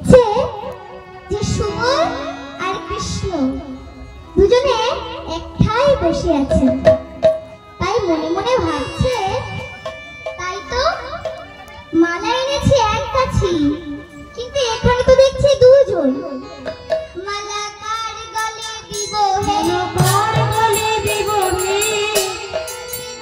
দেখছে যে সুবল আর কৃষ্ণ দুজনে একঠাই বসে আছেন। তাই মনে মনে ভাবছে, তাই তো মালা এনেছি এক গাছি, কিন্তু এখানে তো দেখছি দুজন। মালা কার গলে দিব হে, কার গলে দিব হে,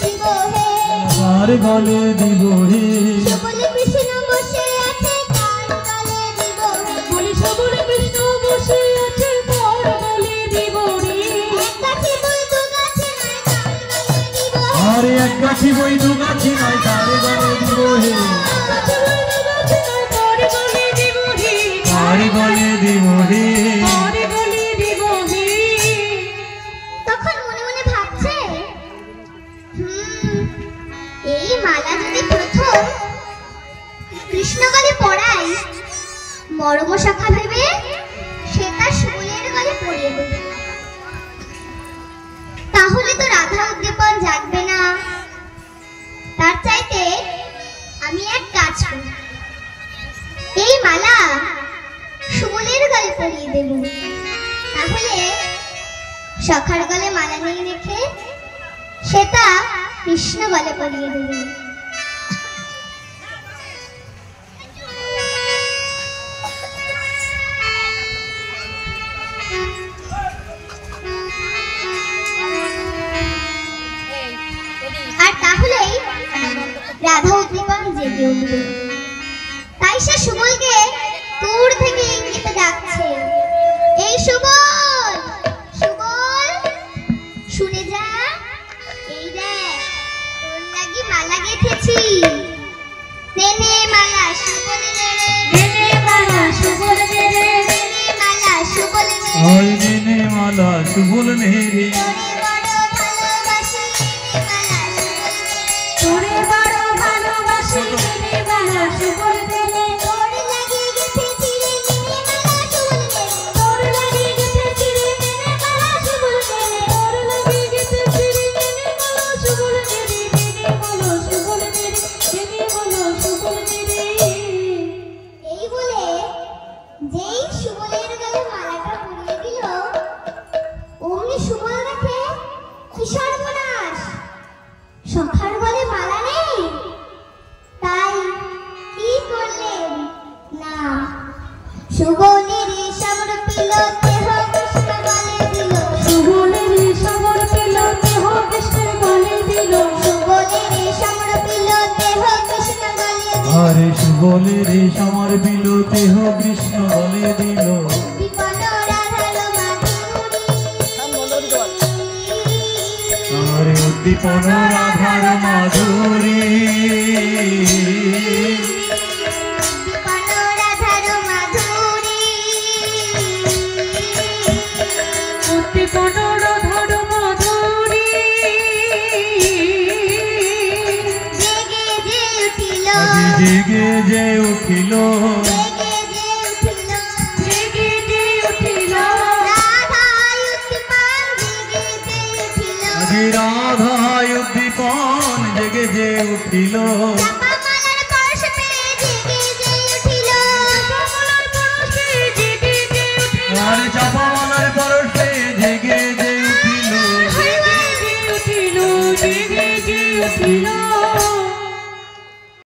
দিব হে, কার গলে দিব হে। সুবল কৃষ্ণ বসে আছে, কার গলে দিব হে, বলি সুবল কৃষ্ণ বসে আছে, কার গলে দিব রে। এক গাছি বই দু গাছি নয়, কার গলে দিব হে। আরে এক গাছি বই দু গাছি নয়, কার গলে দিব হে, তখন মনে মনে ভাবছে, এই মালা যদি প্রথম কৃষ্ণ গলে পড়াই, মর্ম শাখা ভেবে সে তার সুবলের গলে পরিয়ে দেবে, তাহলে তো রাধা উদ্দীপন জাগবে না। তার চাইতে আমি এক কাজ করি, এই মালা সুবলের গলে পরিয়ে দেব, তাহলে সখার গলে মালা নিয়ে রেখে সেটা কৃষ্ণ গলে পরিয়ে দেবে। আর তাহলেই রাধা উদ্দীপন জেগে উঠবে। তাই সে সুবলকে দূর থেকে ইঙ্গিতে ডাকছে, এই সুবল, সুবল শুনে যা, এই দেখ তোর লাগি মালা গেঁথেছি, নে নে মালা সুবল নে রে, নে নে মালা সুবল নে রে, নে নে মালা সুবল নে রে, ওই নে নে মালা সুবল নে রে। তোরে বড় ভালোবাসি, নে মালা সুবল নে রে, তোর লাগি গেঁথেছি রে, নে মালা সুবল নে রে, তোর লাগি গেঁথেছি রে, নে মালা সুবল নে রে, তোর লাগি গেঁথেছি রে, নে মালা সুবল নে রে, নে মালা সুবল নে রে, নে মালা সুবল নে রে। এই বলে যেই সুবলের গলে মালাটা পরিয়ে দিল, অমনি সুবল দেখে কি সর্বনাশ, সখার গলে মালা নেই। তাই কি করলেন না, সুবলের সমর্পিল দেহ কৃষ্ণ গলে দিল, সুবলের সমর্পিল দেহ কৃষ্ণ গলে দিল, সুবলের সমর্পিল দেহ কৃষ্ণ গলে দিল, আরে সুবলের সমর্পিল দেহ কৃষ্ণ গলে দিল। বিপন রাধার মাধুরী, আরে উদ্দীপন রাধার মাধুরী, উদ্দীপন রাধার মাধুরী, উদ্দীপন রাধার মাধুরী, জেগে যে উঠিল, জেগে যে উঠিল, জেগে যে উঠিল, জেগে যে উঠিল, রাধায় উদ্দীপন জেগে যে উঠিল, রাধায় উদ্দীপন জেগে যে উঠিল, চাপামালার পরশ পেয়ে জেগে যে উঠিল, চাপামালার পরশ পেয়ে জেগে যে উঠিল, আরে চাপামালার পরশ পেয়ে জেগে যে উঠিল, জেগে যে উঠিল, জেগে যে উঠিল।